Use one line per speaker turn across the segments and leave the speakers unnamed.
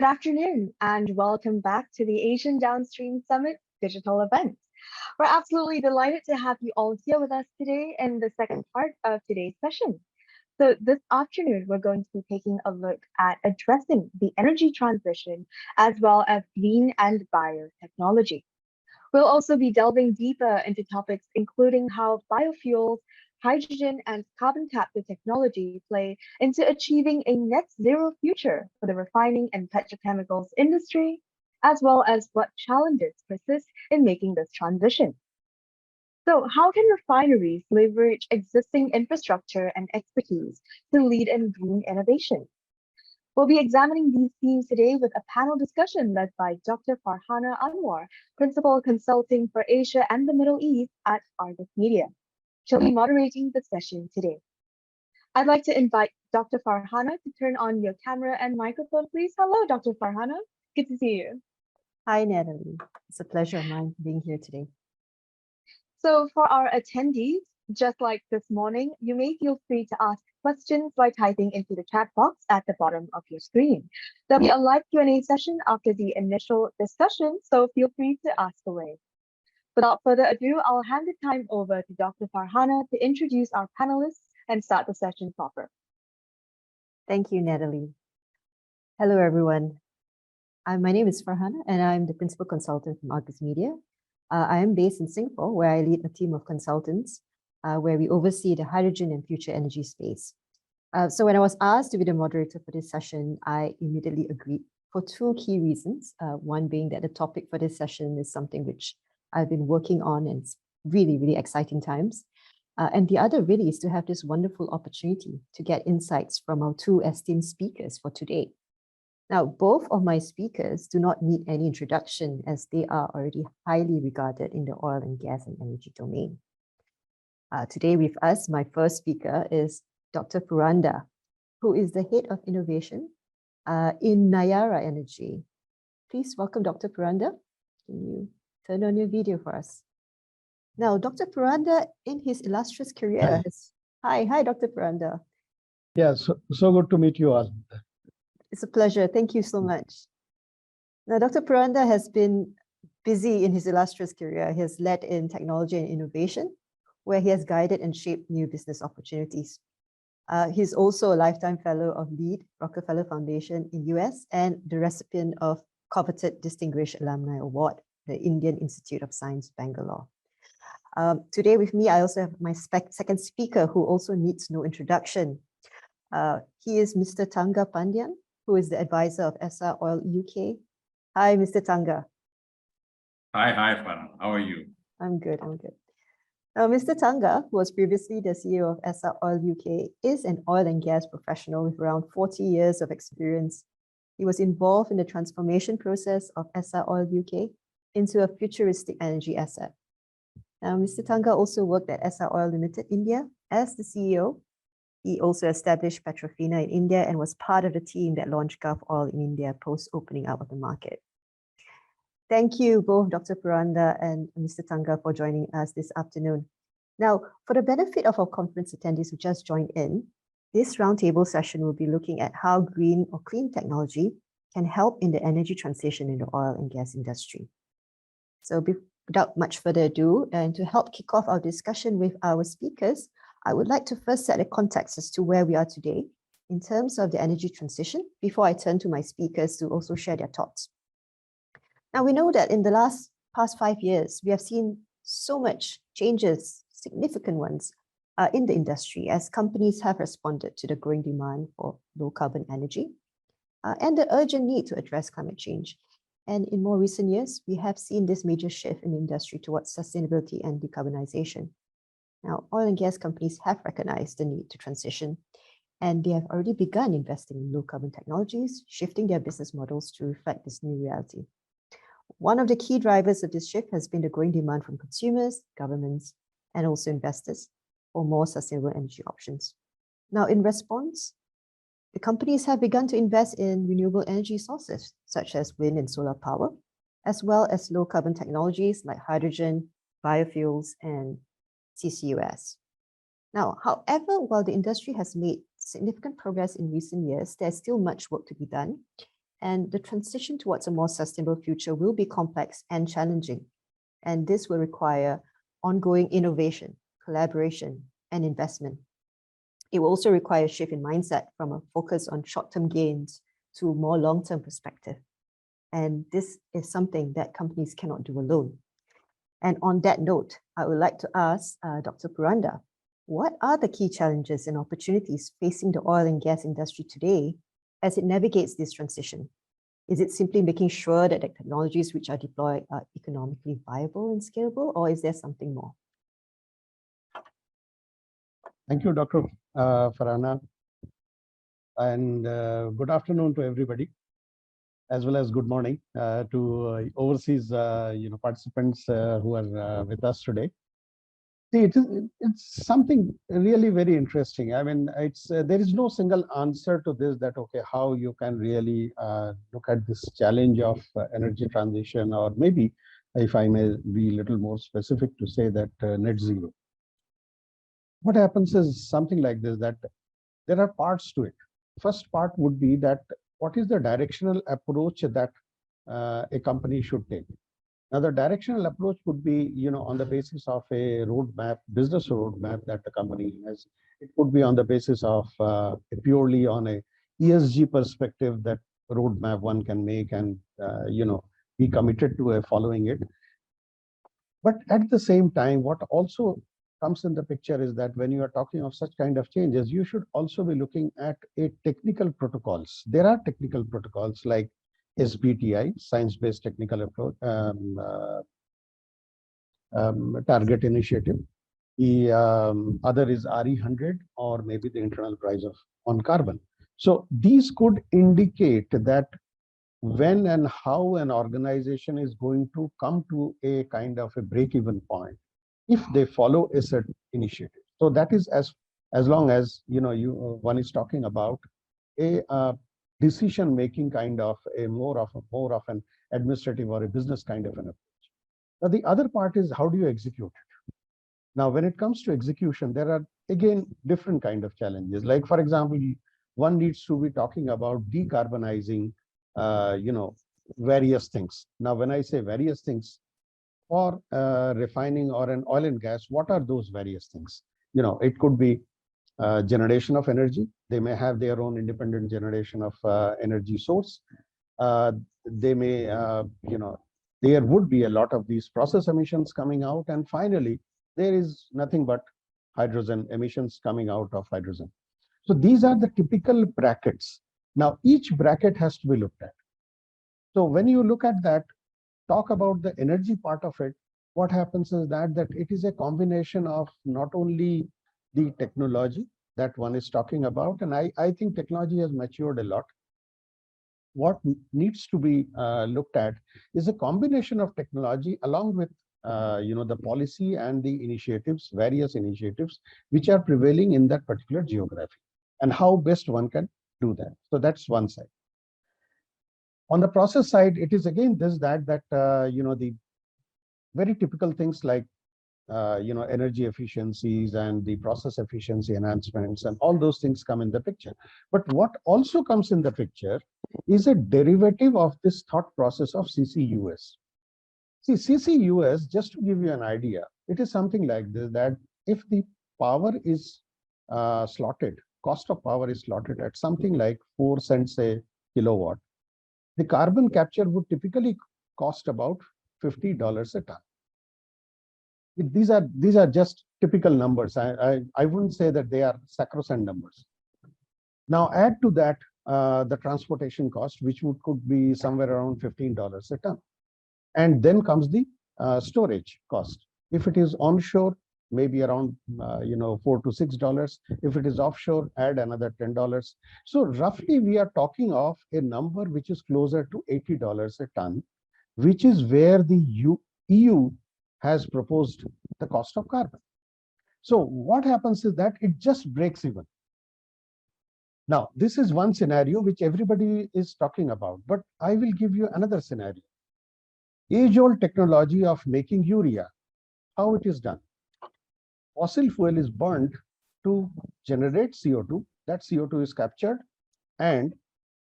Good afternoon, and welcome back to the Asian Downstream Summit digital event. We're absolutely delighted to have you all here with us today in the second part of today's session. So this afternoon, we're going to be taking a look at addressing the energy transition as well as green and biotechnology. We'll also be delving deeper into topics including how biofuels, hydrogen, and carbon capture technology play into achieving a net zero future for the refining and petrochemicals industry, as well as what challenges persist in making this transition. So, how can refineries leverage existing infrastructure and expertise to lead in green innovation? We'll be examining these themes today with a panel discussion led by Dr. Farhana Anwar, Principal Consulting for Asia and the Middle East at Argus Media. She'll be moderating the session today. I'd like to invite Dr. Farhana to turn on your camera and microphone, please. Hello, Dr. Farhana. Good to see you.
Hi, Natalie. It's a pleasure of mine being here today.
So for our attendees, just like this morning, you may feel free to ask questions by typing into the chat box at the bottom of your screen. There'll be a live Q&A session after the initial discussion, so feel free to ask away. Without further ado, I'll hand the time over to Dr. Farhana to introduce our panelists and start the session proper.
Thank you, Natalie. Hello, everyone. My name is Farhana, and I'm the Principal Consultant from Argus Media. I am based in Singapore, where I lead a team of consultants, where we oversee the hydrogen and future energy space. So when I was asked to be the moderator for this session, I immediately agreed for two key reasons. One being that the topic for this session is something which I've been working on, and it's really, really exciting times. And the other really is to have this wonderful opportunity to get insights from our two esteemed speakers for today. Now, both of my speakers do not need any introduction, as they are already highly regarded in the oil and gas and energy domain. Today with us, my first speaker is Dr. Puranda, who is the Head of Innovation in Nayara Energy. Please welcome Dr. Puranda. Can you turn on your video for us? Now, Dr. Puranda, in his illustrious career, hi, Dr. Puranda.
Yeah, so good to meet you all.
It's a pleasure. Thank you so much. Now, Dr. Puranda has been busy in his illustrious career. He has led in technology and innovation, where he has guided and shaped new business opportunities. He's also a lifetime fellow of LEED Rockefeller Foundation in US and the recipient of coveted Distinguished Alumni Award, the Indian Institute of Science, Bangalore. Today with me, I also have my second speaker, who also needs no introduction. He is Mr. Tanga Pandyan, who is the advisor of SR Oil UK. Hi, Mr. Tanga.
Hi, Farhan. How are you?
I'm good. Now, Mr. Tanga, who was previously the CEO of SR Oil UK, is an oil and gas professional with around 40 years of experience. He was involved in the transformation process of SR Oil UK into a futuristic energy asset. Now, Mr. Tanga also worked at SR Oil Limited India as the CEO. He also established Petrofina in India and was part of the team that launched Gulf Oil in India post opening up of the market. Thank you both, Dr. Puranda and Mr. Tanga, for joining us this afternoon. Now, for the benefit of our conference attendees who just joined in, this roundtable session will be looking at how green or clean technology can help in the energy transition in the oil and gas industry. So without much further ado, and to help kick off our discussion with our speakers, I would like to first set a context as to where we are today in terms of the energy transition before I turn to my speakers to also share their thoughts. Now, we know that in the past 5 years, we have seen so much changes, significant ones, in the industry as companies have responded to the growing demand for low carbon energy and the urgent need to address climate change. And in more recent years, we have seen this major shift in the industry towards sustainability and decarbonization. Now, oil and gas companies have recognized the need to transition, and they have already begun investing in low carbon technologies, shifting their business models to reflect this new reality. One of the key drivers of this shift has been the growing demand from consumers, governments, and also investors for more sustainable energy options. Now, in response, the companies have begun to invest in renewable energy sources, such as wind and solar power, as well as low carbon technologies like hydrogen, biofuels, and CCUS. Now, however, while the industry has made significant progress in recent years, there's still much work to be done, And the transition towards a more sustainable future will be complex and challenging. And this will require ongoing innovation, collaboration, and investment. It will also require a shift in mindset from a focus on short-term gains to a more long-term perspective. And this is something that companies cannot do alone. And on that note, I would like to ask Dr. Puranda, what are the key challenges and opportunities facing the oil and gas industry today as it navigates this transition? Is it simply making sure that the technologies which are deployed are economically viable and scalable, or is there something more?
Thank you, Dr. Farhana. And good afternoon to everybody, as well as good morning to overseas participants who are with us today. See, it's something really very interesting. I mean, it's there is no single answer to this, that okay, how you can really look at this challenge of energy transition, or maybe, if I may be a little more specific, to say that net zero. What happens is something like this, that there are parts to it. First part would be that what is the directional approach that a company should take. Now, the directional approach would be, on the basis of a roadmap, business roadmap that the company has. It would be on the basis of purely on a ESG perspective, that roadmap one can make and, be committed to following it. But at the same time, what also comes in the picture is that when you are talking of such kind of changes, you should also be looking at a technical protocols. There are technical protocols like SBTI, Science-Based Technical Approach, Target Initiative. The other is RE100, or maybe the internal price on carbon. So these could indicate that when and how an organization is going to come to a kind of a break-even point if they follow a certain initiative. So that is as long as one is talking about a decision-making kind of a more of an administrative or a business kind of an approach. Now, the other part is, how do you execute it? Now, when it comes to execution, there are again different kind of challenges. Like, for example, one needs to be talking about decarbonizing, various things. Now, when I say various things, for refining or an oil and gas, what are those various things? It could be generation of energy. They may have their own independent generation of energy source. They may, there would be a lot of these process emissions coming out. And finally, there is nothing but hydrogen emissions coming out of hydrogen. So these are the typical brackets. Now, each bracket has to be looked at. So when you look at that, talk about the energy part of it, what happens is that it is a combination of not only the technology that one is talking about, and I think technology has matured a lot. What needs to be looked at is a combination of technology along with the policy and the initiatives, various initiatives which are prevailing in that particular geography, and how best one can do that. So that's one side. On the process side, it is again the very typical things like energy efficiencies and the process efficiency enhancements, and all those things come in the picture. But what also comes in the picture is a derivative of this thought process of CCUS. See, CCUS, just to give you an idea, it is something like this, that if the power is slotted, cost of power is slotted at something like 4 cents a kilowatt, the carbon capture would typically cost about $50 a ton. These are just typical numbers. I wouldn't say that they are sacrosanct numbers. Now add to that the transportation cost, which could be somewhere around $15 a ton. And then comes the storage cost. If it is onshore, maybe around $4 to $6. If it is offshore, add another $10. So roughly we are talking of a number which is closer to $80 a ton, which is where the EU has proposed the cost of carbon. So what happens is that it just breaks even. Now, this is one scenario which everybody is talking about, but I will give you another scenario. Age-old technology of making urea, how it is done. Fossil fuel is burned to generate CO2. That CO2 is captured and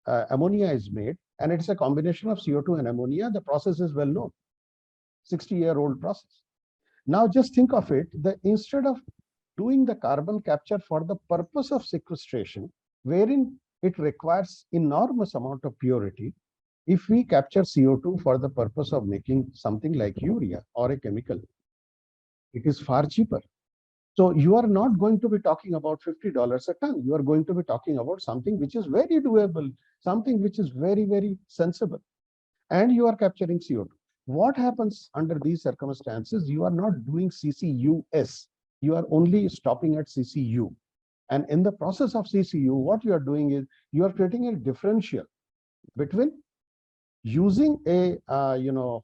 ammonia is made. And it's a combination of CO2 and ammonia. The process is well known, 60-year-old process. Now just think of it, that instead of doing the carbon capture for the purpose of sequestration, wherein it requires enormous amount of purity, if we capture CO2 for the purpose of making something like urea or a chemical, it is far cheaper. So you are not going to be talking about $50 a ton. You are going to be talking about something which is very doable, something which is very, very sensible. And you are capturing CO2. What happens under these circumstances? You are not doing CCUS. You are only stopping at CCU. And in the process of CCU, what you are doing is you are creating a differential between using a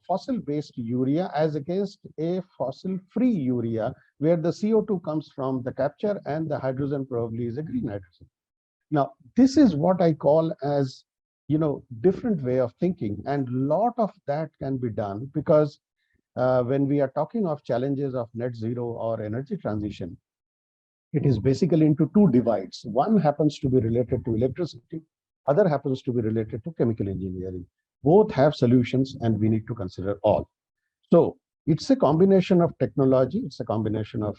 fossil-based urea as against a fossil-free urea, where the CO2 comes from the capture and the hydrogen probably is a green hydrogen. Now, this is what I call as different way of thinking, and lot of that can be done because when we are talking of challenges of net zero or energy transition, it is basically into two divides. One happens to be related to electricity, other happens to be related to chemical engineering. Both have solutions and we need to consider all. So it's a combination of technology, it's a combination of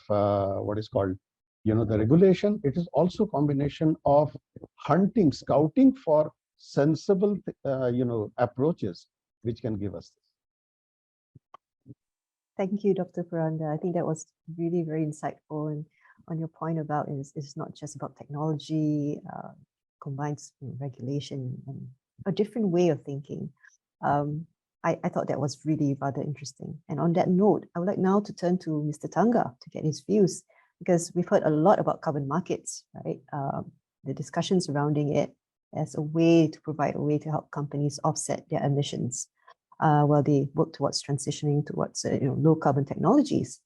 what is called the regulation. It is also a combination of hunting, scouting for sensible approaches which can give us this.
Thank you, Dr. Puranda. I think that was really very insightful. And on your point about it's not just about technology, combines regulation and a different way of thinking. I thought that was really rather interesting. And on that note, I would like now to turn to Mr. Tanga to get his views, because we've heard a lot about carbon markets, right? The discussion surrounding it as a way to provide a way to help companies offset their emissions while they work towards transitioning towards low carbon technologies.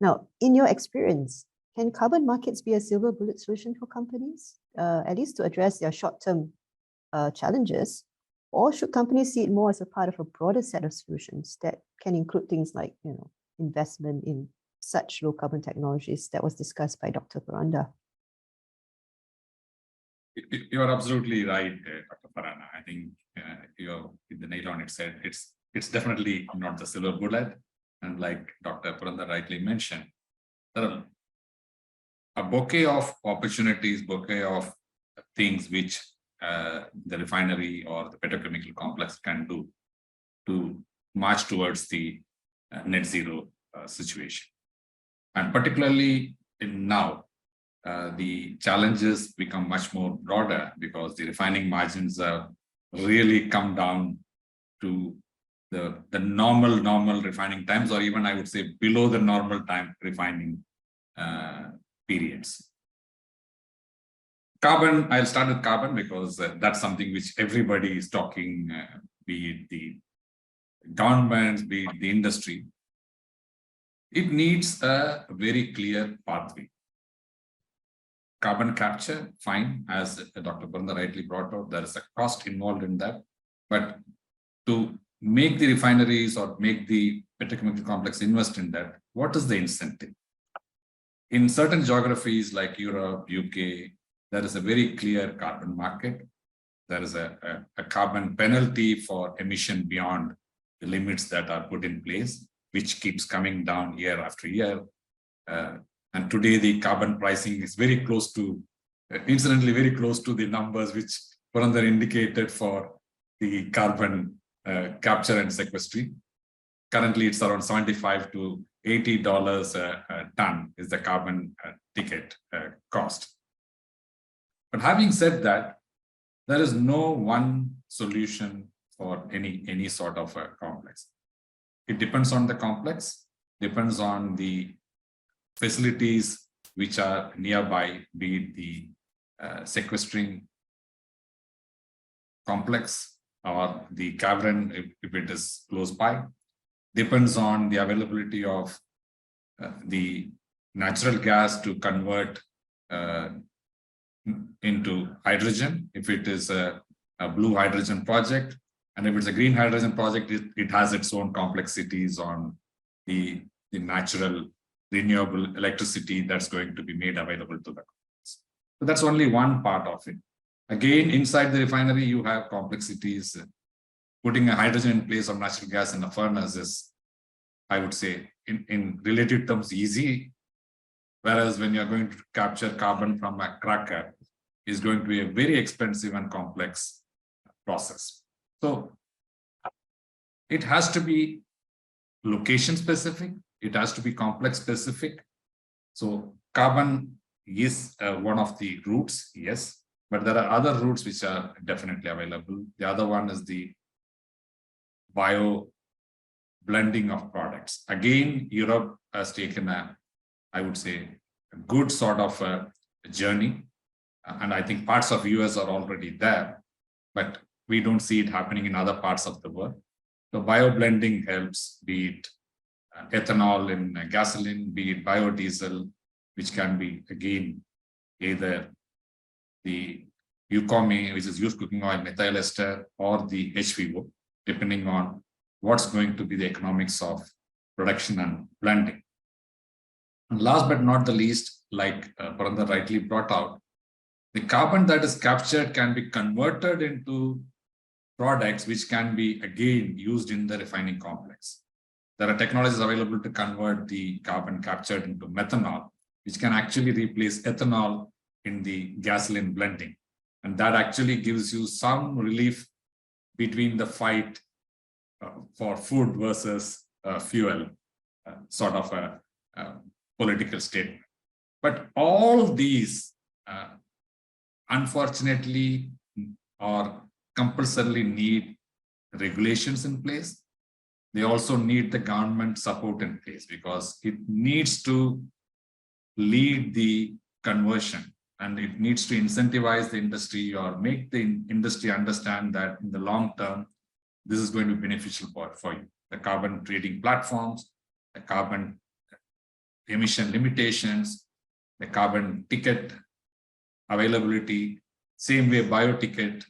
Now, in your experience, can carbon markets be a silver bullet solution for companies, at least to address their short-term challenges? Or should companies see it more as a part of a broader set of solutions that can include things like investment in such low carbon technologies that was discussed by Dr. Puranda?
You're absolutely right, Dr. Farana. I think you're hit the nail on it. Said it's definitely not the silver bullet, and like Dr. Puranda rightly mentioned, there are a bouquet of opportunities, bouquet of things which the refinery or the petrochemical complex can do to march towards the net zero situation. And particularly now, the challenges become much more broader because the refining margins have really come down to the normal refining times, or even I would say below the normal time refining periods. Carbon, I'll start with carbon because that's something which everybody is talking, be it the governments, be it the industry. It needs a very clear pathway. Carbon capture, fine, as Dr. Puranda rightly brought out, there is a cost involved in that. But to make the refineries or make the petrochemical complex invest in that, what is the incentive? In certain geographies like Europe, UK, there is a very clear carbon market. There is a carbon penalty for emission beyond the limits that are put in place, which keeps coming down year after year. And today the carbon pricing is very close to, incidentally, very close to the numbers which Puranda indicated for the carbon capture and sequestry. Currently, it's around $75 to $80 a ton is the carbon ticket cost. But having said that, there is no one solution for any sort of a complex. It depends on the complex, depends on the facilities which are nearby, be it the sequestering complex or the cavern if it is close by. Depends on the availability of the natural gas to convert into hydrogen, if it is a blue hydrogen project, and if it's a green hydrogen project, it has its own complexities on the natural renewable electricity that's going to be made available to the complex. So that's only one part of it. Again, inside the refinery, you have complexities putting a hydrogen in place of natural gas in a furnace is, I would say, in relative terms, easy. Whereas when you're going to capture carbon from a cracker, is going to be a very expensive and complex process. So it has to be location specific, it has to be complex specific. So carbon is one of the routes, yes, but there are other routes which are definitely available. The other one is the bio blending of products. Again, Europe has taken a, I would say, a good sort of a journey. And I think parts of US are already there, but we don't see it happening in other parts of the world. So bio blending helps, be it ethanol in gasoline, be it biodiesel, which can be, again, either the UCOME, which is used cooking oil, methyl ester, or the HVO, depending on what's going to be the economics of production and blending. And last but not the least, like Purandar rightly brought out, the carbon that is captured can be converted into products which can be again used in the refining complex. There are technologies available to convert the carbon captured into methanol, which can actually replace ethanol in the gasoline blending. And that actually gives you some relief between the fight for food versus fuel, sort of a political statement. But all these, unfortunately, or compulsorily need regulations in place. They also need the government support in place because it needs to lead the conversion and it needs to incentivize the industry or make the industry understand that in the long term, this is going to be beneficial for you. The carbon trading platforms, the carbon emission limitations, the carbon ticket availability, same way bio-ticket,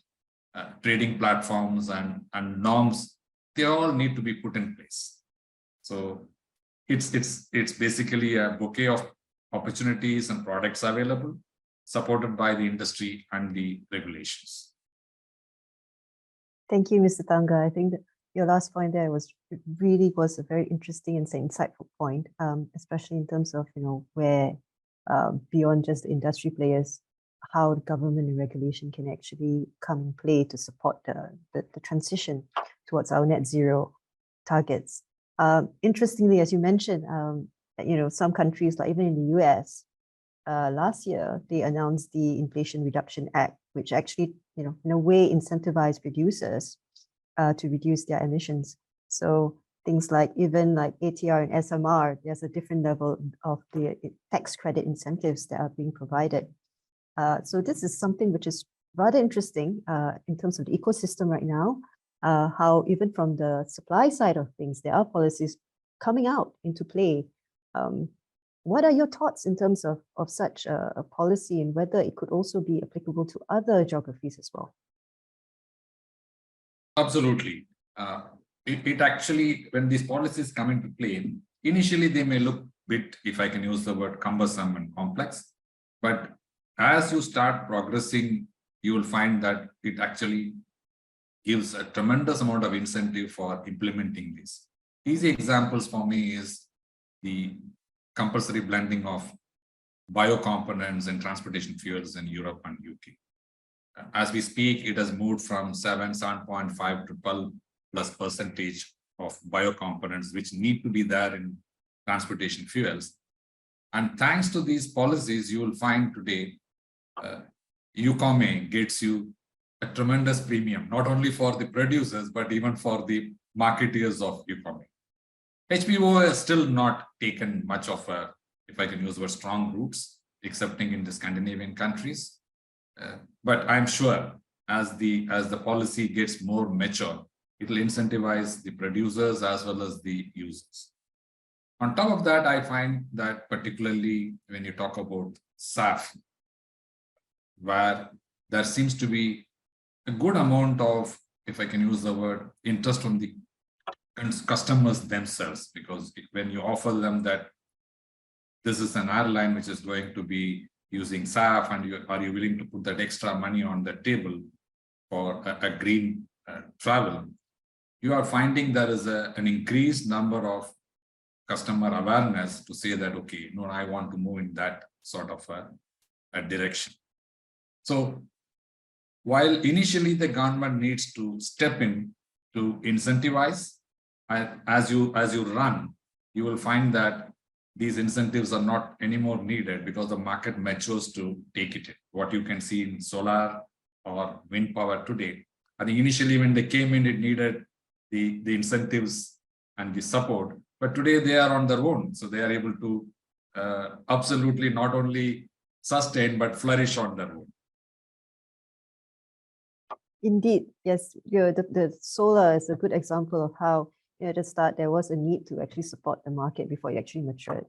trading platforms and norms, they all need to be put in place. So it's basically a bouquet of opportunities and products available, supported by the industry and the regulations.
Thank you, Mr. Tanga. I think that your last point there was a very interesting and insightful point, especially in terms of where beyond just the industry players, how the government and regulation can actually come in play to support the transition towards our net zero targets. Interestingly, as you mentioned, some countries, like even in the US, last year, they announced the Inflation Reduction Act, which actually, in a way incentivized producers to reduce their emissions. So things like even like ATR and SMR, there's a different level of the tax credit incentives that are being provided. So this is something which is rather interesting in terms of the ecosystem right now, how even from the supply side of things, there are policies coming out into play. What are your thoughts in terms of such a policy and whether it could also be applicable to other geographies as well?
Absolutely. It actually, when these policies come into play, initially they may look a bit, if I can use the word, cumbersome and complex, but as you start progressing, you will find that it actually gives a tremendous amount of incentive for implementing this. Easy examples for me is the compulsory blending of biocomponents and transportation fuels in Europe and UK. As we speak, it has moved from 7.5 to 12+% of biocomponents, which need to be there in transportation fuels. And thanks to these policies, you will find today, UCOME gets you a tremendous premium, not only for the producers, but even for the marketeers of UCOME. HVO has still not taken much of a, if I can use the word, strong roots, excepting in the Scandinavian countries. But I'm sure as the policy gets more mature, it will incentivize the producers as well as the users. On top of that, I find that particularly when you talk about SAF, where there seems to be a good amount of, if I can use the word, interest from the customers themselves, because when you offer them that this is an airline which is going to be using SAF, and are you willing to put that extra money on the table for a green travel, you are finding there is an increased number of customer awareness to say that, okay, no, I want to move in that sort of a direction. So while initially the government needs to step in to incentivize, as you run, you will find that these incentives are not anymore needed because the market matures to take it in. What you can see in solar or wind power today. I think initially when they came in, it needed the incentives and the support, but today they are on their own. So they are able to absolutely not only sustain, but flourish on their own.
Indeed, yes. The solar is a good example of how at the start there was a need to actually support the market before it actually matured.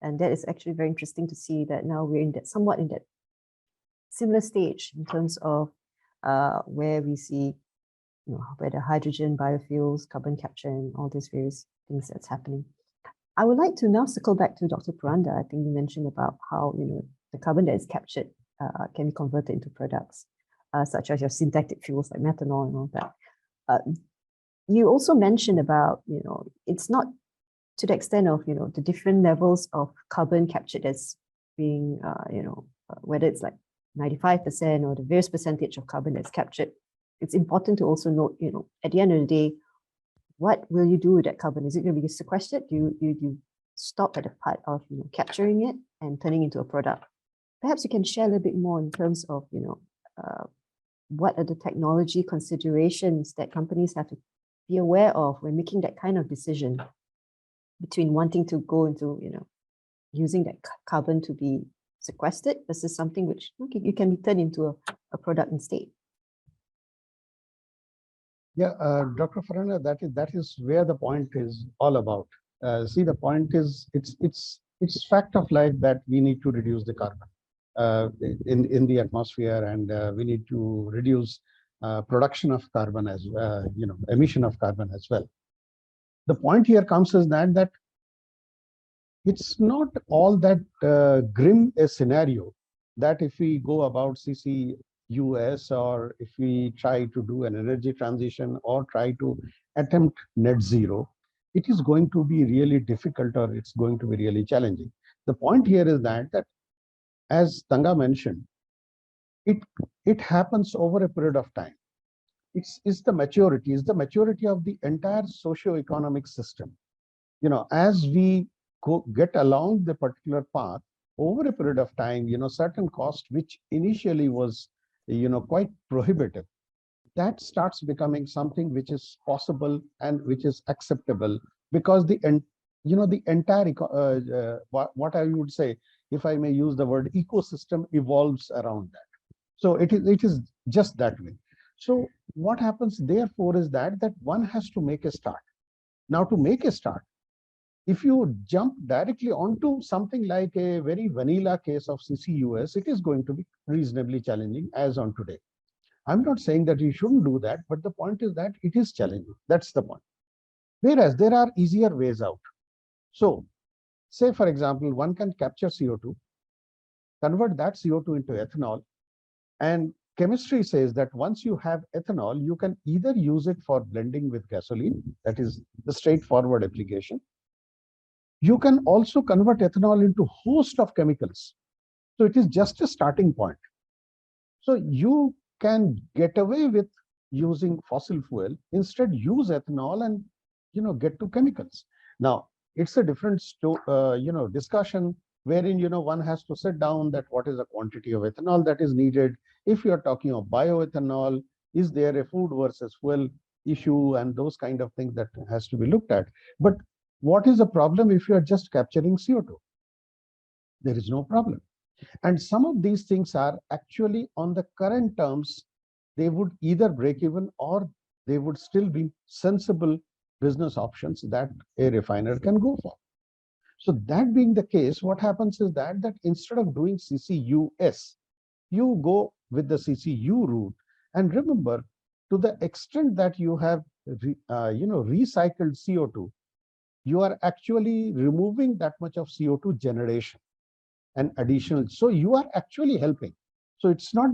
And that is actually very interesting to see that now we're in that somewhat in that similar stage in terms of where we see, where the hydrogen, biofuels, carbon capture, and all these various things that's happening. I would like to now circle back to Dr. Puranda. I think you mentioned about how the carbon that is captured can be converted into products, such as your synthetic fuels like methanol and all that. You also mentioned about, it's not to the extent of, the different levels of carbon captured that's being, whether it's like 95% or the various percentage of carbon that's captured. It's important to also note, at the end of the day, what will you do with that carbon? Is it going to be sequestered? Do you stop at the part of, capturing it and turning into a product? Perhaps you can share a little bit more in terms of, what are the technology considerations that companies have to be aware of when making that kind of decision between wanting to go into, using that carbon to be sequestered versus something which you can be turned into a product instead.
Yeah, Dr. Farana, that is where the point is all about. See, the point is it's fact of life that we need to reduce the carbon in the atmosphere, and we need to reduce production of carbon as emission of carbon as well. The point here comes is that it's not all that grim a scenario that if we go about CCUS or if we try to do an energy transition or try to attempt net zero, it is going to be really difficult or it's going to be really challenging. The point here is that as Tanga mentioned, it happens over a period of time. It's the maturity of the entire socio-economic system. As we get along the particular path over a period of time, certain cost which initially was, quite prohibitive, that starts becoming something which is possible and which is acceptable because the entire, what I would say, if I may use the word ecosystem, evolves around that. So it is just that way. So what happens therefore is that one has to make a start. Now to make a start, if you jump directly onto something like a very vanilla case of CCUS, it is going to be reasonably challenging as on today. I'm not saying that you shouldn't do that, but the point is that it is challenging. That's the point. Whereas there are easier ways out. So say, for example, one can capture CO2, convert that CO2 into ethanol, and chemistry says that once you have ethanol, you can either use it for blending with gasoline, that is the straightforward application. You can also convert ethanol into a host of chemicals. So it is just a starting point. So you can get away with using fossil fuel, instead use ethanol and get to chemicals. Now it's a different discussion wherein one has to sit down that what is the quantity of ethanol that is needed. If you are talking of bioethanol, is there a food versus fuel issue and those kind of things that has to be looked at. But what is the problem if you are just capturing CO2? There is no problem. And some of these things are actually on the current terms, they would either break even or they would still be sensible business options that a refiner can go for. So that being the case, what happens is that instead of doing CCUS, you go with the CCU route. And remember, to the extent that you have recycled CO2, you are actually removing that much of CO2 generation and additional. So you are actually helping. So it's not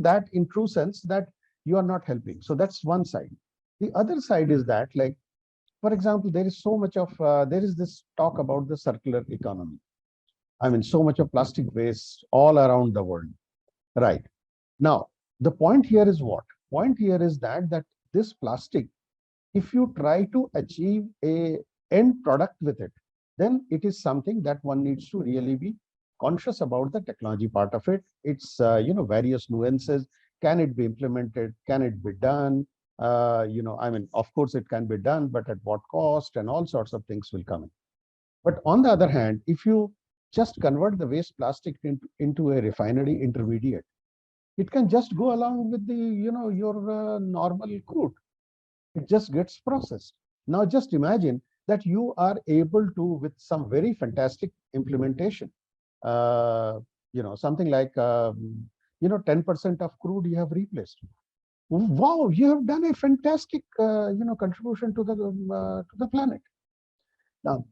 that in true sense that you are not helping. So that's one side. The other side is that, like, for example, there is so much of, there is this talk about the circular economy. I mean, so much of plastic waste all around the world, right? Now, the point here is what? Point here is that this plastic, if you try to achieve a end product with it, then it is something that one needs to really be conscious about the technology part of it. It's various nuances. Can it be implemented? Can it be done? I mean, of course it can be done, but at what cost, and all sorts of things will come in. But on the other hand, if you just convert the waste plastic into a refinery intermediate, it can just go along with the your normal crude. It just gets processed. Now just imagine that you are able to, with some very fantastic implementation, something like 10% of crude you have replaced. Wow, you have done a fantastic contribution to the planet. Now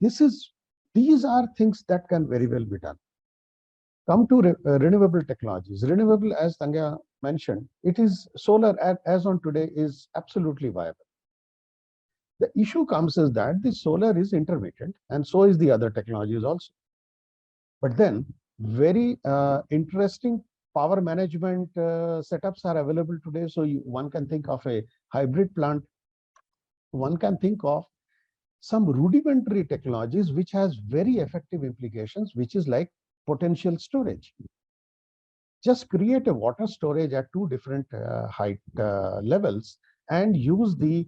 these are things that can very well be done. Come to renewable technologies. Renewable, as Tanga mentioned, it is solar as on today is absolutely viable. The issue comes is that the solar is intermittent, and so is the other technologies also. But then very interesting power management setups are available today. So one can think of a hybrid plant. One can think of some rudimentary technologies which has very effective implications, which is like potential storage. Just create a water storage at two different height levels and use the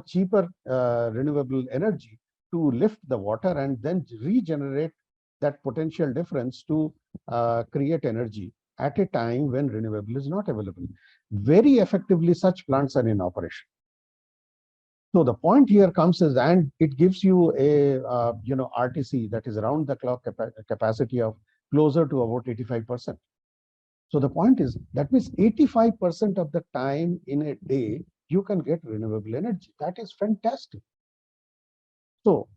cheaper renewable energy to lift the water and then regenerate that potential difference to create energy at a time when renewable is not available. Very effectively, such plants are in operation. So the point here comes is, and it gives you a RTC, that is around the clock capacity of closer to about 85%. So the point is that means 85% of the time in a day you can get renewable energy. That is fantastic. So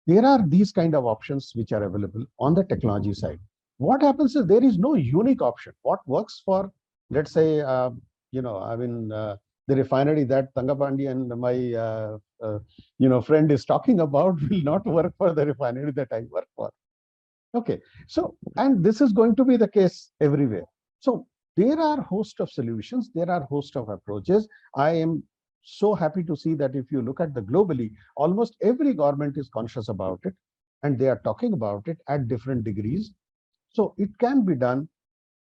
there are these kind of options which are available on the technology side. What happens is there is no unique option. What works for, let's say, the refinery that Tangapandi and my friend is talking about will not work for the refinery that I work for. Okay, so, and this is going to be the case everywhere. So there are a host of solutions, there are a host of approaches. I am so happy to see that if you look at the globally, almost every government is conscious about it, and they are talking about it at different degrees. So it can be done.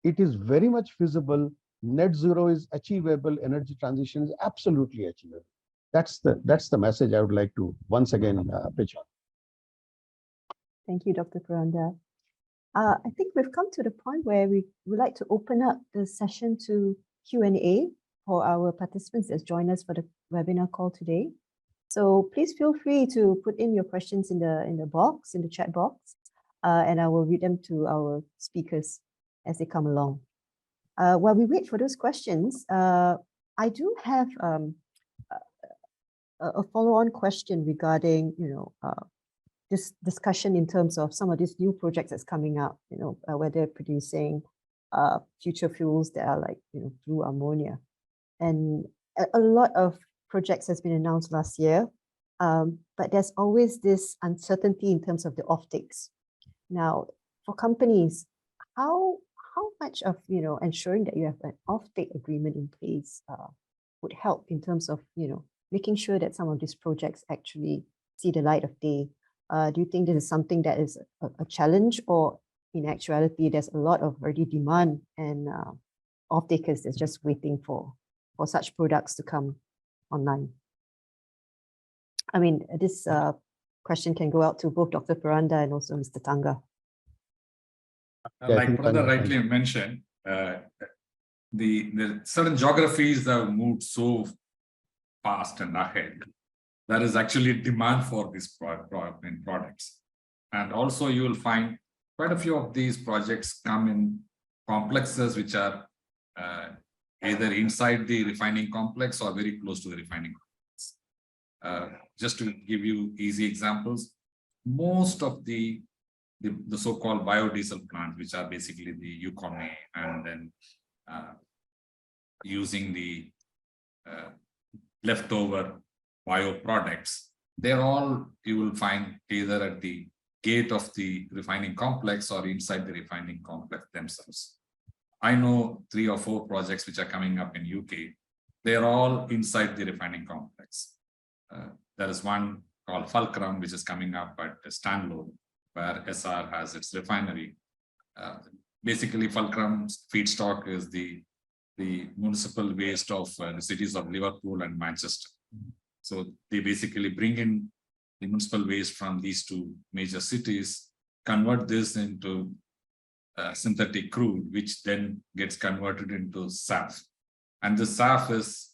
It is very much feasible. Net zero is achievable. Energy transition is absolutely achievable. That's the message I would like to once again pitch on.
Thank you, Dr. Puranda. I think we've come to the point where we would like to open up the session to Q&A for our participants that join us for the webinar call today. So please feel free to put in your questions in the chat box, and I will read them to our speakers as they come along. While we wait for those questions, I do have a follow-on question regarding this discussion in terms of some of these new projects that's coming up, where they're producing future fuels that are like blue ammonia, and a lot of projects has been announced last year, but there's always this uncertainty in terms of the offtakes. Now, for companies, how much of ensuring that you have an offtake agreement in place would help in terms of making sure that some of these projects actually see the light of day? Do you think this is something that is a challenge, or in actuality, there's a lot of already demand and off-takers that's just waiting for such products to come online? I mean, this question can go out to both Dr. Puranda and also Mr. Tanga.
Like Puranda rightly mentioned, the certain geographies have moved so fast and ahead. There is actually demand for these products. And also you will find quite a few of these projects come in complexes which are either inside the refining complex or very close to the refining complex. Just to give you easy examples, most of the so-called biodiesel plants, which are basically the UCOME, and then using the leftover bioproducts, they're all, you will find either at the gate of the refining complex or inside the refining complex themselves. I know 3 or 4 projects which are coming up in UK. They're all inside the refining complex. There is one called Fulcrum, which is coming up at Stanlow, where SR has its refinery. Basically, Fulcrum's feedstock is the municipal waste of the cities of Liverpool and Manchester. So they basically bring in the municipal waste from these 2 major cities, convert this into synthetic crude, which then gets converted into SAF. And the SAF is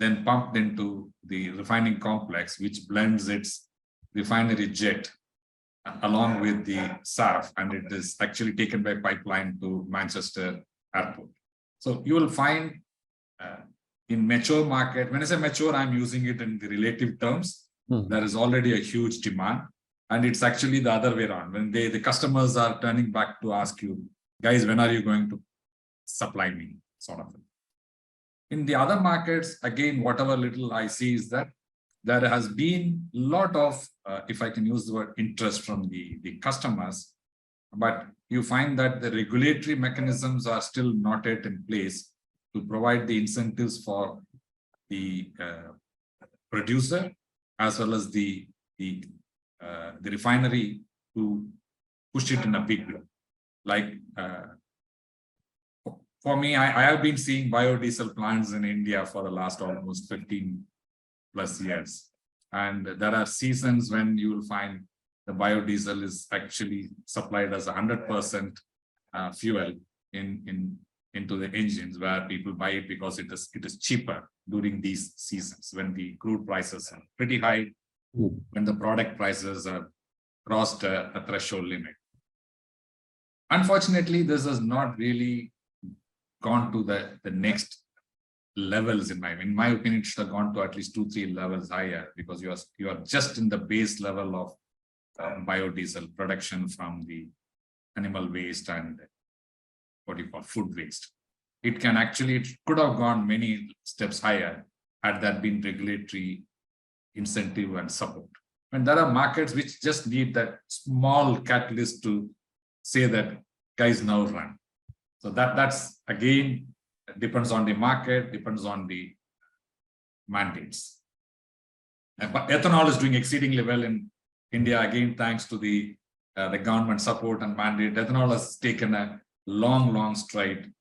then pumped into the refining complex, which blends its refinery jet along with the SAF, and it is actually taken by pipeline to Manchester Airport. So you will find in mature market, when I say mature, I'm using it in the relative terms, there is already a huge demand. And it's actually the other way around. When the customers are turning back to ask you, guys, when are you going to supply me, sort of thing. In the other markets, again, whatever little I see is that there has been a lot of, if I can use the word, interest from the customers, but you find that the regulatory mechanisms are still not yet in place to provide the incentives for the producer as well as the refinery to push it in a big way. Like for me, I have been seeing biodiesel plants in India for the last almost 15 plus years. And there are seasons when you will find the biodiesel is actually supplied as 100% fuel into the engines, where people buy it because it is cheaper during these seasons when the crude prices are pretty high, when the product prices have crossed a threshold limit. Unfortunately, this has not really gone to the next levels. In my opinion, it should have gone to at least 2-3 levels higher, because you are just in the base level of biodiesel production from the animal waste and what you call food waste. It could have gone many steps higher had that been regulatory incentive and support. And there are markets which just need that small catalyst to say that, guys, now run. So that's again depends on the market, depends on the mandates. But ethanol is doing exceedingly well in India, again, thanks to the government support and mandate. Ethanol has taken a long stride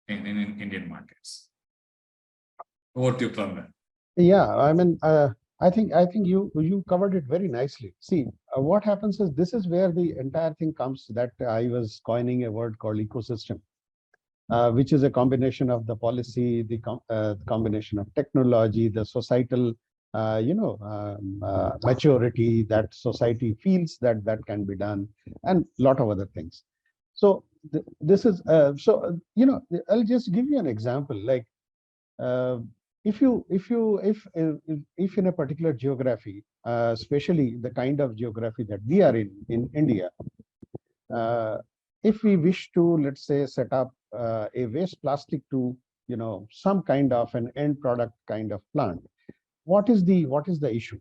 in Indian markets. Over to you, Pramod.
Yeah, I mean, I think you covered it very nicely. See, what happens is, this is where the entire thing comes, that I was coining a word called ecosystem, which is a combination of the policy, the combination of technology, the societal, maturity that society feels that can be done, and a lot of other things. So this is I'll just give you an example. Like if in a particular geography, especially the kind of geography that we are in India, if we wish to, let's say, set up a waste plastic to some kind of an end product kind of plant, what is the issue?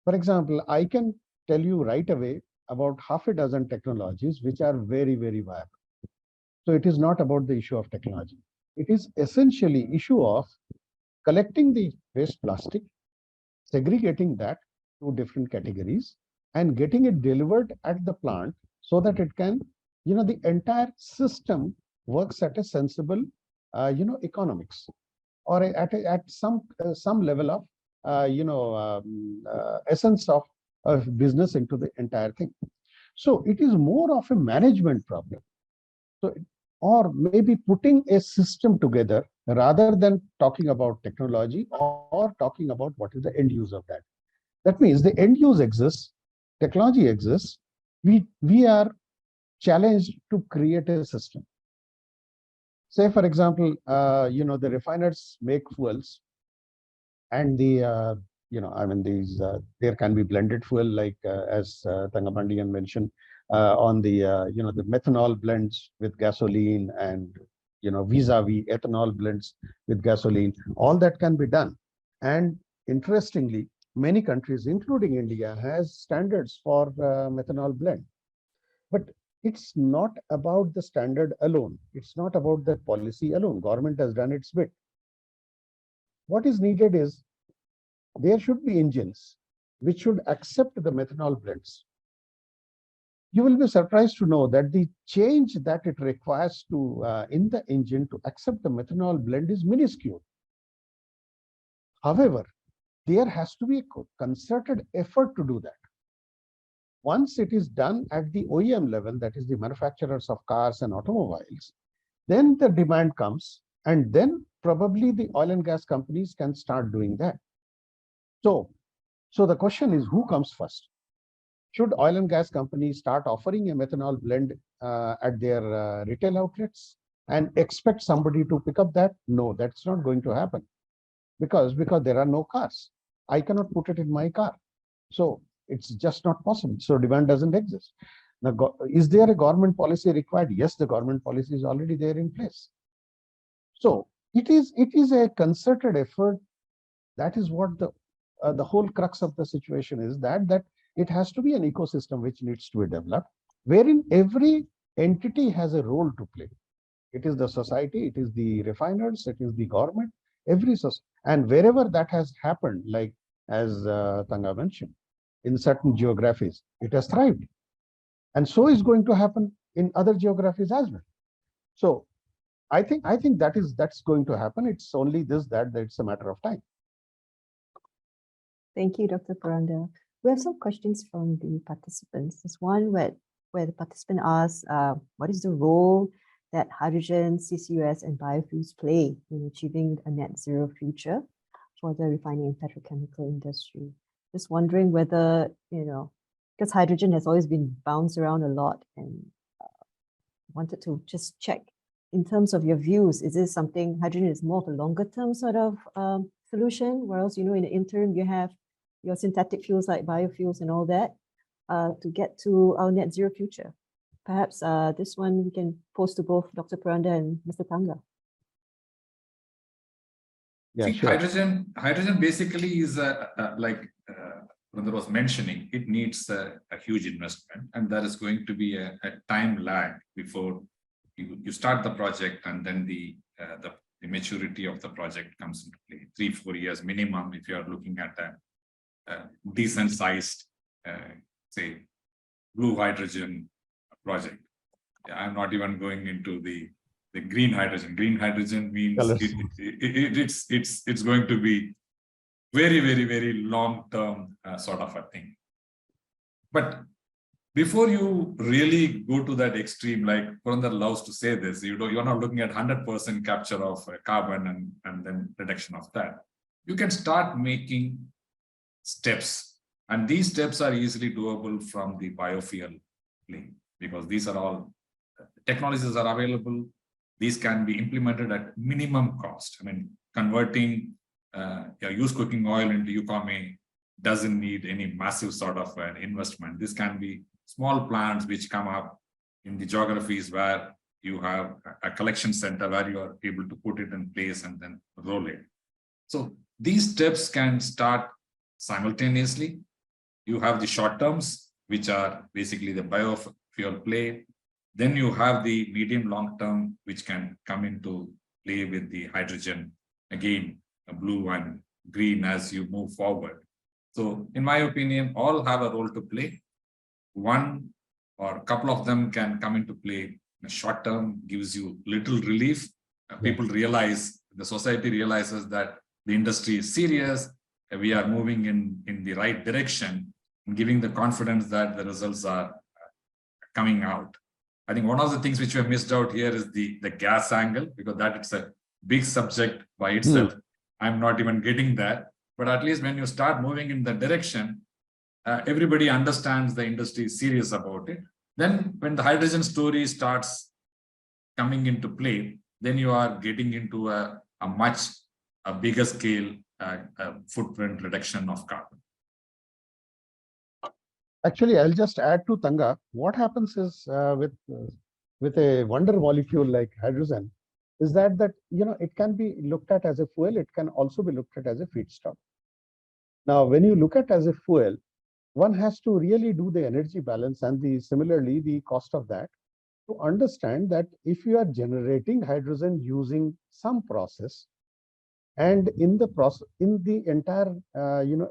For example, I can tell you right away about half a dozen technologies which are very viable. So it is not about the issue of technology. It is essentially issue of collecting the waste plastic, segregating that to different categories, and getting it delivered at the plant so that it can, the entire system works at a sensible, economics, or at some level of, essence of business into the entire thing. So it is more of a management problem. So, or maybe putting a system together rather than talking about technology or talking about what is the end use of that. That means the end use exists, technology exists. We are challenged to create a system. Say, for example, the refiners make fuels, and the there can be blended fuel, like as Thangapandian mentioned, on the the methanol blends with gasoline, and vis-a-vis ethanol blends with gasoline. All that can be done, and interestingly, many countries, including India, has standards for methanol blend. But it's not about the standard alone. It's not about the policy alone. Government has done its bit. What is needed is there should be engines which should accept the methanol blends. You will be surprised to know that the change that it requires to in the engine to accept the methanol blend is minuscule. However, there has to be a concerted effort to do that. Once it is done at the OEM level, that is the manufacturers of cars and automobiles, then the demand comes, and then probably the oil and gas companies can start doing that. So the question is, who comes first? Should oil and gas companies start offering a methanol blend at their retail outlets and expect somebody to pick up that? No, that's not going to happen because there are no cars. I cannot put it in my car. So it's just not possible. So demand doesn't exist. Now, is there a government policy required? Yes, the government policy is already there in place. So it is a concerted effort. That is what the whole crux of the situation is, that it has to be an ecosystem which needs to be developed, wherein every entity has a role to play. It is the society, it is the refiners, it is the government, and wherever that has happened, like as Tanga mentioned, in certain geographies, it has thrived. And so is going to happen in other geographies as well. So I think that's going to happen. It's only that it's a matter of time.
Thank you, Dr. Puranda. We have some questions from the participants. There's one where the participant asks, what is the role that hydrogen, CCUS, and biofuels play in achieving a net zero future for the refining and petrochemical industry? Just wondering whether, because hydrogen has always been bounced around a lot, and wanted to just check in terms of your views, is this something, hydrogen is more of a longer term sort of solution, whereas, in the interim, you have your synthetic fuels like biofuels and all that to get to our net zero future? Perhaps this one we can pose to both Dr. Puranda and Mr. Tanga.
Yeah, sure.
Hydrogen basically is like Puranda was mentioning, it needs a huge investment, and there is going to be a time lag before you start the project, and then the maturity of the project comes into play. 3-4 years minimum if you are looking at a decent sized say blue hydrogen project. I'm not even going into the green hydrogen. Green hydrogen means it's going to be very, very, very long term sort of a thing. But before you really go to that extreme, like Puranda loves to say this, you're not looking at 100% capture of carbon and then reduction of that. You can start making steps, and these steps are easily doable from the biofuel lane, because these are all technologies are available. These can be implemented at minimum cost. I mean, converting used cooking oil into UCOME doesn't need any massive sort of an investment. This can be small plants which come up in the geographies where you have a collection center where you are able to put it in place and then roll it. So these steps can start simultaneously. You have the short terms, which are basically the biofuel play. Then you have the medium long term, which can come into play with the hydrogen, again, blue and green as you move forward. So in my opinion, all have a role to play. One or a couple of them can come into play in the short term, gives you little relief. People realize, the society realizes that the industry is serious. We are moving in the right direction, and giving the confidence that the results are coming out. I think one of the things which we have missed out here is the gas angle, because that it's a big subject by itself. I'm not even getting that. But at least when you start moving in that direction, everybody understands the industry is serious about it. Then when the hydrogen story starts coming into play, then you are getting into a much bigger scale footprint reduction of carbon.
Actually, I'll just add to Tanga. What happens is with a wonder molecule like hydrogen, is that it can be looked at as a fuel. It can also be looked at as a feedstock. Now, when you look at as a fuel, one has to really do the energy balance and similarly the cost of that to understand that if you are generating hydrogen using some process, and in the process, in the entire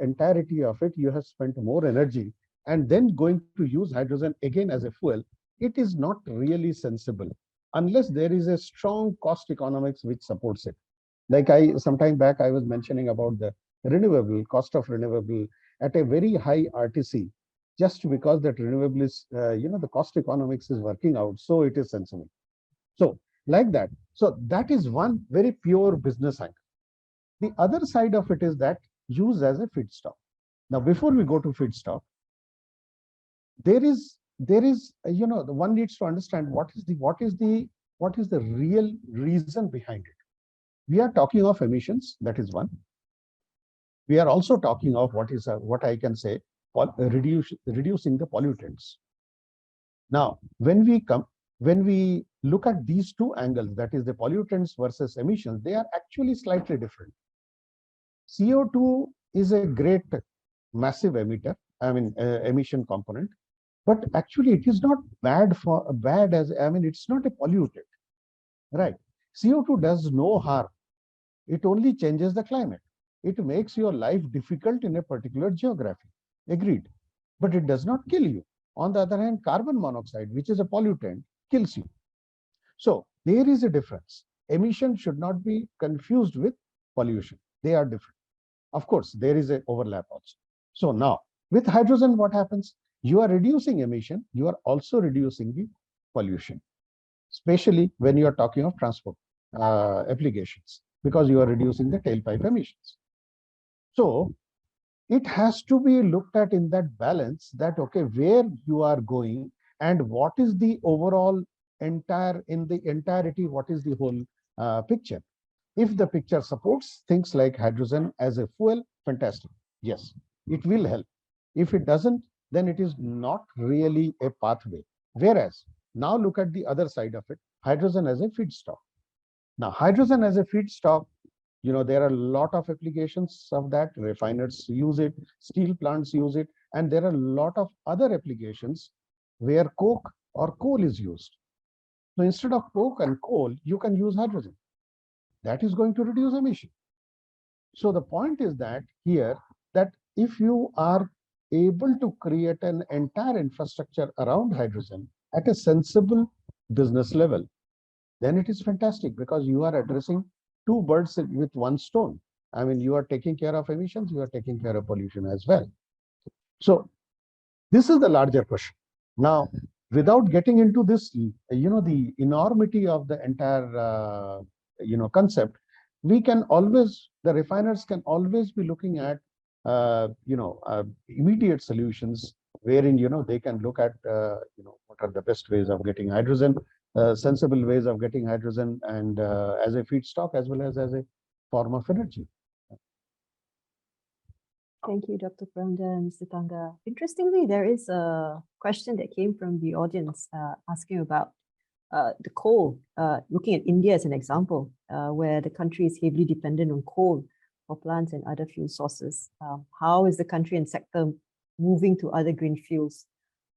entirety of it, you have spent more energy and then going to use hydrogen again as a fuel, it is not really sensible unless there is a strong cost economics which supports it. Like some time back I was mentioning about the renewable cost of renewable at a very high RTC, just because that renewable is the cost economics is working out, so it is sensible. So like that, so that is one very pure business angle. The other side of it is that use as a feedstock. Now, before we go to feedstock, there is the one needs to understand what is the real reason behind it. We are talking of emissions, that is one. We are also talking of what I can say reducing the pollutants. Now, when we look at these two angles, that is the pollutants versus emissions, they are actually slightly different. CO2 is a great massive emitter, emission component, but actually it is not it's not a pollutant, right? CO2 does no harm. It only changes the climate. It makes your life difficult in a particular geography. Agreed. But it does not kill you. On the other hand, carbon monoxide, which is a pollutant, kills you. So there is a difference. Emission should not be confused with pollution. They are different. Of course, there is an overlap also. So now, with hydrogen, what happens? You are reducing emission. You are also reducing the pollution, especially when you are talking of transport applications, because you are reducing the tailpipe emissions. So it has to be looked at in that balance that, okay, where you are going and what is the overall in the entirety, what is the whole picture. If the picture supports things like hydrogen as a fuel, fantastic. Yes, it will help. If it doesn't, then it is not really a pathway. Whereas now look at the other side of it, hydrogen as a feedstock. Now, hydrogen as a feedstock, there are a lot of applications of that. Refiners use it, steel plants use it, and there are a lot of other applications where coke or coal is used. So instead of coke and coal, you can use hydrogen. That is going to reduce emission. So the point is that here, that if you are able to create an entire infrastructure around hydrogen at a sensible business level, then it is fantastic, because you are addressing two birds with one stone. You are taking care of emissions, you are taking care of pollution as well. So this is the larger question. Now, without getting into this, the enormity of the entire, concept, the refiners can always be looking at, immediate solutions wherein, they can look at, what are the best ways of getting hydrogen, sensible ways of getting hydrogen, and as a feedstock as well as a form of energy.
Thank you, Dr. Pranda and Mr. Tanga. Interestingly, there is a question that came from the audience asking about the coal, looking at India as an example, where the country is heavily dependent on coal for plants and other fuel sources. How is the country and sector moving to other green fuels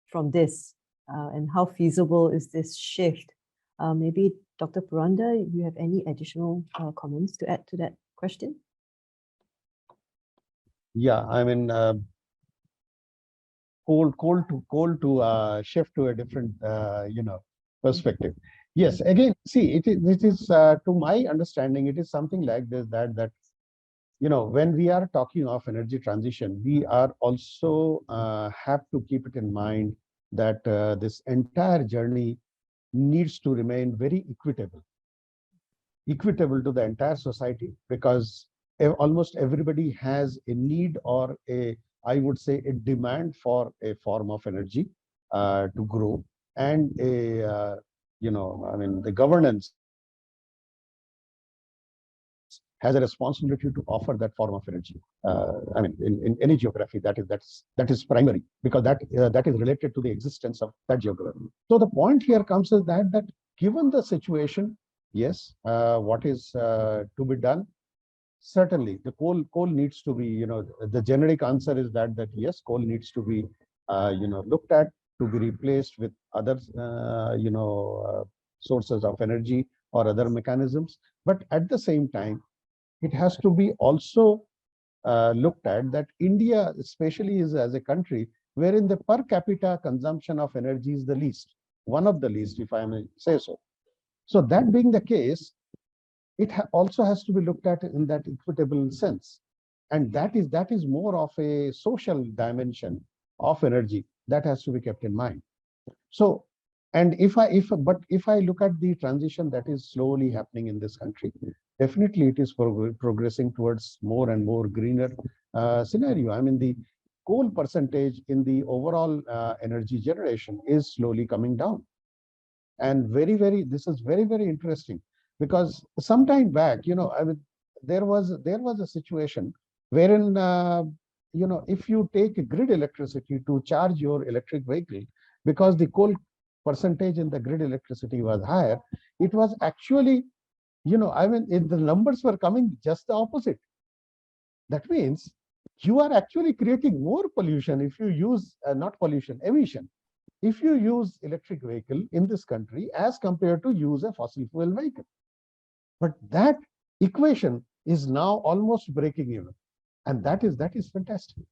from this? And how feasible is this shift? Maybe Dr. Puranda, you have any additional comments to add to that question?
Yeah, coal to shift to a different perspective. Yes, again, see, it is to my understanding, it is something like this, that when we are talking of energy transition, we are also have to keep it in mind that this entire journey needs to remain very equitable to the entire society, because almost everybody has a need or I would say, a demand for a form of energy to grow, and the governance has a responsibility to offer that form of energy. In any geography, that is primary, because that is related to the existence of that geography. So the point here comes is that given the situation, yes, what is to be done? certainly the coal needs to be, the generic answer is that yes, coal needs to be, looked at, to be replaced with other, sources of energy or other mechanisms. But at the same time, it has to be also looked at that India especially is as a country wherein the per capita consumption of energy is the least, one of the least, if I may say so. So that being the case, it also has to be looked at in that equitable sense. And that is more of a social dimension of energy that has to be kept in mind. So, and if I look at the transition that is slowly happening in this country, definitely it is progressing towards more and more greener scenario. I mean, the coal percentage in the overall energy generation is slowly coming down. And this is very, very interesting, because some time back, I mean, there was a situation wherein, if you take grid electricity to charge your electric vehicle, because the coal percentage in the grid electricity was higher, it was actually, I mean, the numbers were coming just the opposite. That means you are actually creating more pollution if you use, not pollution, emission, if you use electric vehicle in this country as compared to use a fossil fuel vehicle. But that equation is now almost breaking even. And that is fantastic.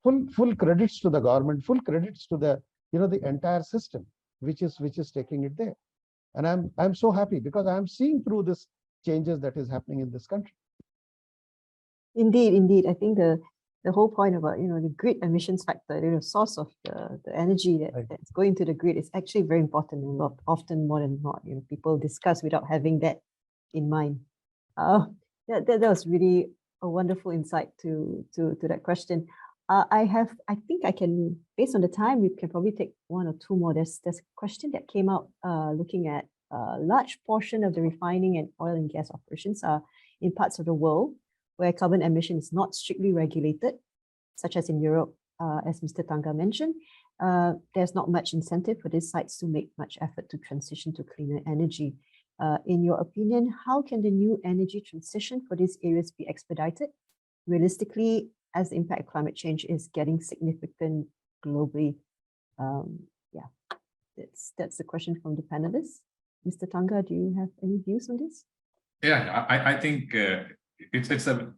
Full credits to the government, full credits to the, the entire system, which is taking it there. And I'm so happy because I'm seeing through this changes that is happening in this country.
Indeed. I think the whole point about, the grid emissions factor, the source of the energy that's going to the grid is actually very important, and often more than not, people discuss without having that in mind. That was really a wonderful insight to that question. I think I can, based on the time, we can probably take one or two more. There's a question that came out looking at a large portion of the refining and oil and gas operations are in parts of the world where carbon emission is not strictly regulated, such as in Europe, as Mr. Tanga mentioned. There's not much incentive for these sites to make much effort to transition to cleaner energy. In your opinion, how can the new energy transition for these areas be expedited? Realistically, as the impact of climate change is getting significant globally. That's the question from the panelists. Mr. Tanga, do you have any views on this?
Yeah, I think it's a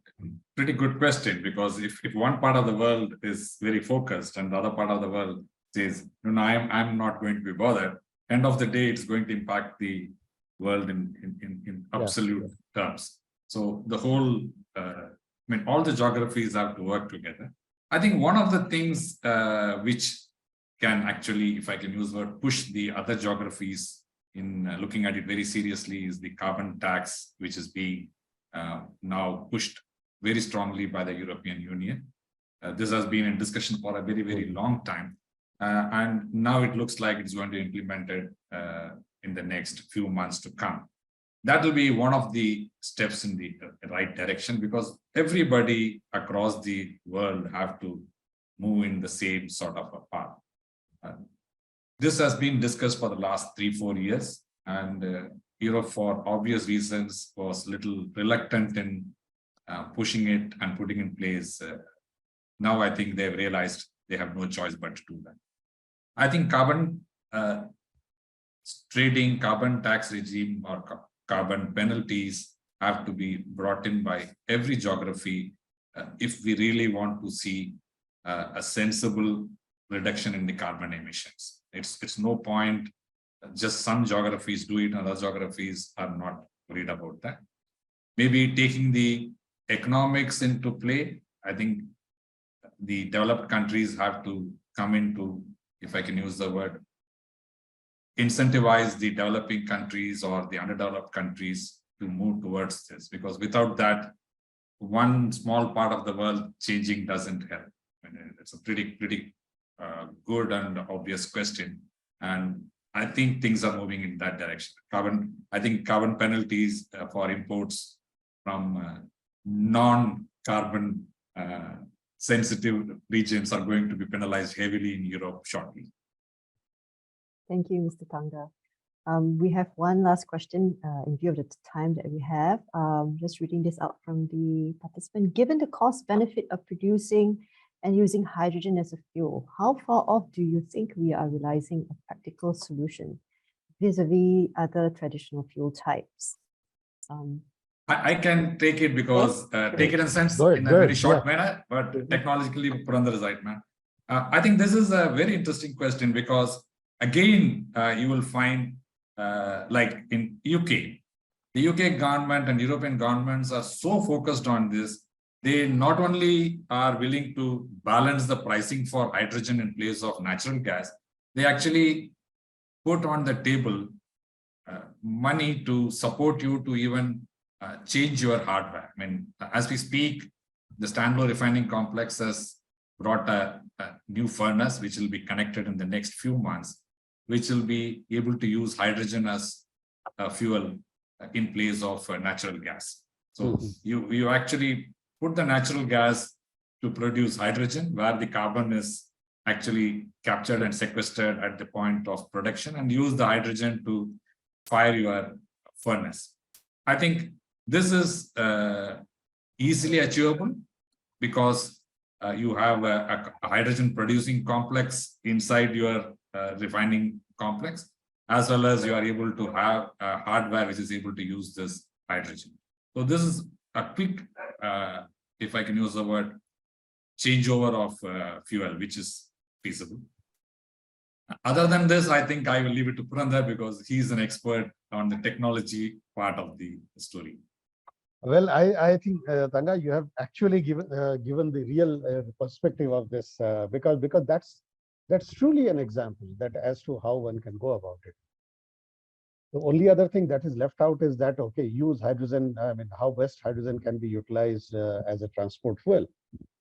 pretty good question, because if one part of the world is very focused and the other part of the world says, no, I'm not going to be bothered, end of the day, it's going to impact the world in absolute terms. So the whole, all the geographies have to work together. I think one of the things which can actually, if I can use the word, push the other geographies in looking at it very seriously is the carbon tax, which is being now pushed very strongly by the European Union. This has been in discussion for a very, very long time. And now it looks like it's going to be implemented in the next few months to come. That will be one of the steps in the right direction, because everybody across the world have to move in the same sort of a path. This has been discussed for the last 3-4 years, and Europe, for obvious reasons, was little reluctant in pushing it and putting in place. Now I think they've realized they have no choice but to do that. I think carbon trading, carbon tax regime, or carbon penalties have to be brought in by every geography if we really want to see a sensible reduction in the carbon emissions. It's no point just some geographies do it and other geographies are not worried about that. Maybe taking the economics into play, I think the developed countries have to come into, if I can use the word, incentivize the developing countries or the underdeveloped countries to move towards this, because without that, one small part of the world changing doesn't help. It's a pretty good and obvious question, and I think things are moving in that direction. I think carbon penalties for imports from non-carbon sensitive regions are going to be penalized heavily in Europe shortly.
Thank you, Mr. Tanga. We have one last question in view of the time that we have. Just reading this out from the participant. Given the cost benefit of producing and using hydrogen as a fuel, how far off do you think we are realizing a practical solution vis-a-vis other traditional fuel types?
I can take it because take it in a sense
Go ahead,
in a
go
very
ahead,
short
yeah.
manner, but technologically Purandar is right, man. I think this is a very interesting question because again, you will find like in UK, the UK government and European governments are so focused on this. They not only are willing to balance the pricing for hydrogen in place of natural gas, they actually put on the table money to support you to even change your hardware. I mean, as we speak, the Stanlow refining complex has brought a new furnace, which will be connected in the next few months, which will be able to use hydrogen as a fuel in place of natural gas. So you actually put the natural gas to produce hydrogen where the carbon is actually captured and sequestered at the point of production and use the hydrogen to fire your furnace. I think this is easily achievable because you have a hydrogen producing complex inside your refining complex, as well as you are able to have a hardware which is able to use this hydrogen. So this is a quick, if I can use the word, changeover of fuel, which is feasible. Other than this, I think I will leave it to Purandar because he's an expert on the technology part of the story.
Well, I think Tanga, you have actually given the real perspective of this because that's truly an example that as to how one can go about it. The only other thing that is left out is that okay, use hydrogen. I mean, how best hydrogen can be utilized as a transport fuel,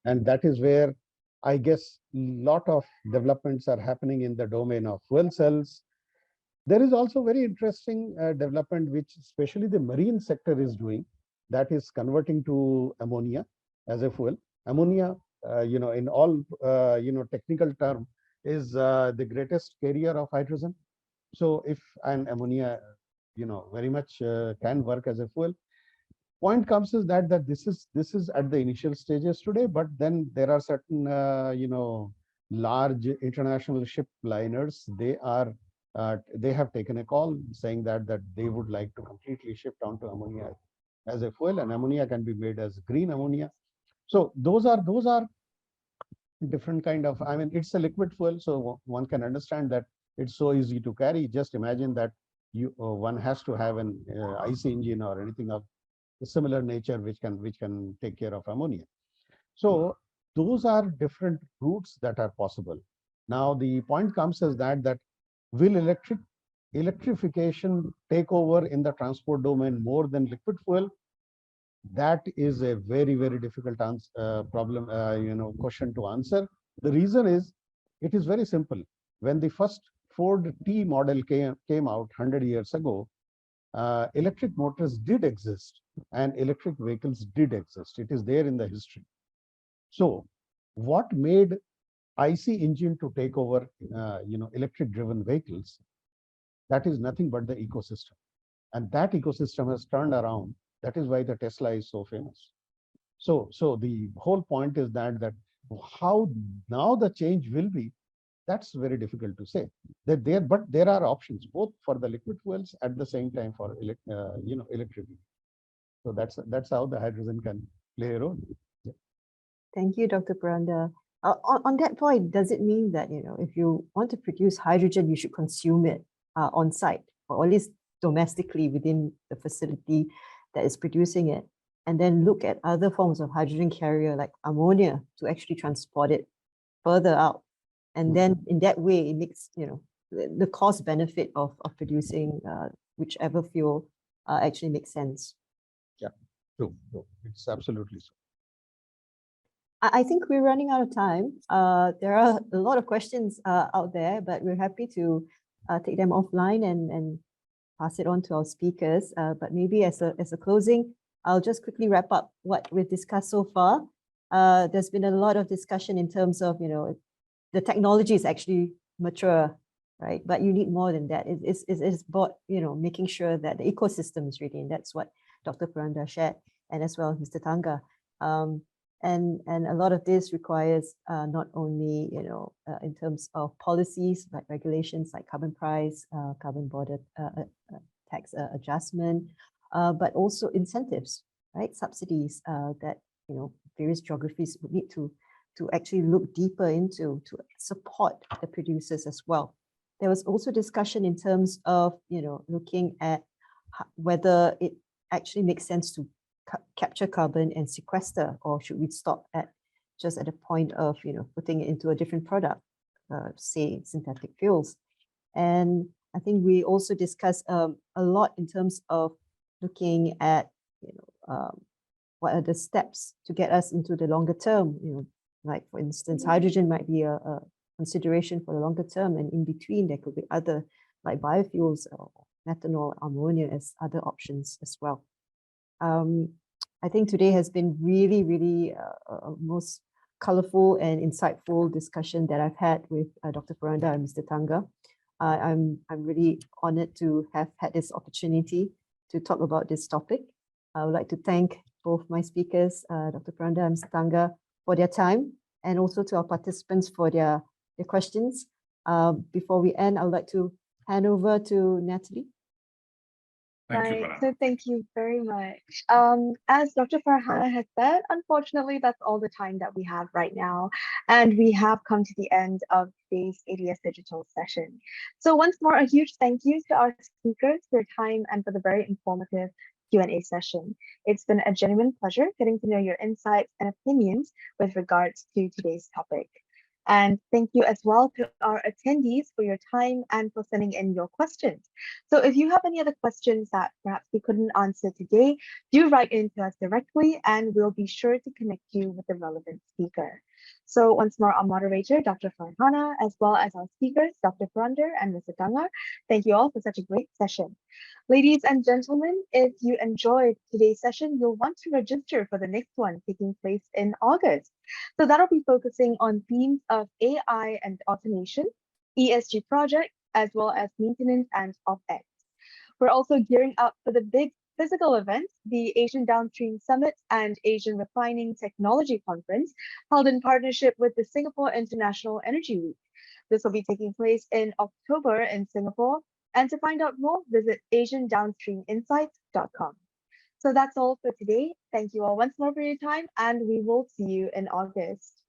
and that is where I guess a lot of developments are happening in the domain of fuel cells. There is also very interesting development which especially the marine sector is doing, that is converting to ammonia as a fuel. Ammonia, in all, technical term is the greatest carrier of hydrogen. So if an ammonia, very much can work as a fuel. Point comes is that this is at the initial stages today, but then there are certain, large international ship liners. They have taken a call saying that they would like to completely shift onto ammonia as a fuel, and ammonia can be made as green ammonia. So those are different kind of, I mean, it's a liquid fuel, so one can understand that it's so easy to carry. Just imagine that one has to have an IC engine or anything of a similar nature which can take care of ammonia. So those are different routes that are possible. Now the point comes is that will electrification take over in the transport domain more than liquid fuel? That is a very, very difficult question to answer. The reason is, it is very simple. When the first Ford T model came out 100 years ago, electric motors did exist and electric vehicles did exist. It is there in the history. So what made IC engine to take over, electric driven vehicles? That is nothing but the ecosystem. And that ecosystem has turned around. That is why the Tesla is so famous. So the whole point is that how now the change will be, that's very difficult to say. But there are options both for the liquid fuels at the same time for electric. So that's how the hydrogen can play a role. Yeah.
Thank you, Dr. Purandar. On that point, does it mean that if you want to produce hydrogen, you should consume it on site, or at least domestically within the facility that is producing it, and then look at other forms of hydrogen carrier like ammonia to actually transport it further out? And then in that way, it makes, the cost benefit of producing whichever fuel actually makes sense.
Yeah, true. It's absolutely so.
I think we're running out of time. There are a lot of questions out there, but we're happy to take them offline and pass it on to our speakers. But maybe as a closing, I'll just quickly wrap up what we've discussed so far. There's been a lot of discussion in terms of, the technology is actually mature, right? But you need more than that. It's about, making sure that the ecosystem is ready, and that's what Dr. Puranda shared, and as well Mr. Tanga. And a lot of this requires not only, in terms of policies like regulations like carbon price, carbon border tax adjustment, but also incentives, right? Subsidies that, various geographies would need to actually look deeper into to support the producers as well. There was also discussion in terms of, looking at whether it actually makes sense to capture carbon and sequester, or should we stop just at the point of, putting it into a different product, say synthetic fuels. And I think we also discussed a lot in terms of looking at, what are the steps to get us into the longer term, like for instance, hydrogen might be a consideration for the longer term, and in between there could be other like biofuels or methanol, ammonia as other options as well. I think today has been really, really most colorful and insightful discussion that I've had with Dr. Puranda and Mr. Tanga. I'm really honored to have had this opportunity to talk about this topic. I would like to thank both my speakers, Dr. Puranda and Mr. Tanga, for their time, and also to our participants for their questions. Before we end, I would like to hand over to Natalie.
Thank you,
Right,
Farhan.
so thank you very much. As Dr. Farhana has said, unfortunately, that's all the time that we have right now. And we have come to the end of today's ADS Digital session. So once more, a huge thank you to our speakers for their time and for the very informative Q&A session. It's been a genuine pleasure getting to know your insights and opinions with regards to today's topic. And thank you as well to our attendees for your time and for sending in your questions. So if you have any other questions that perhaps we couldn't answer today, do write in to us directly and we'll be sure to connect you with the relevant speaker. So once more, our moderator, Dr. Farhana, as well as our speakers, Dr. Purander and Mr. Tanga, thank you all for such a great session. Ladies and gentlemen, if you enjoyed today's session, you'll want to register for the next one taking place in August. So that'll be focusing on themes of AI and automation, ESG projects, as well as maintenance and OpEx. We're also gearing up for the big physical events, the Asian Downstream Summit and Asian Refining Technology Conference, held in partnership with the Singapore International Energy Week. This will be taking place in October in Singapore. And to find out more, visit asiandownstreaminsights.com. So that's all for today. Thank you all once more for your time, and we will see you in August.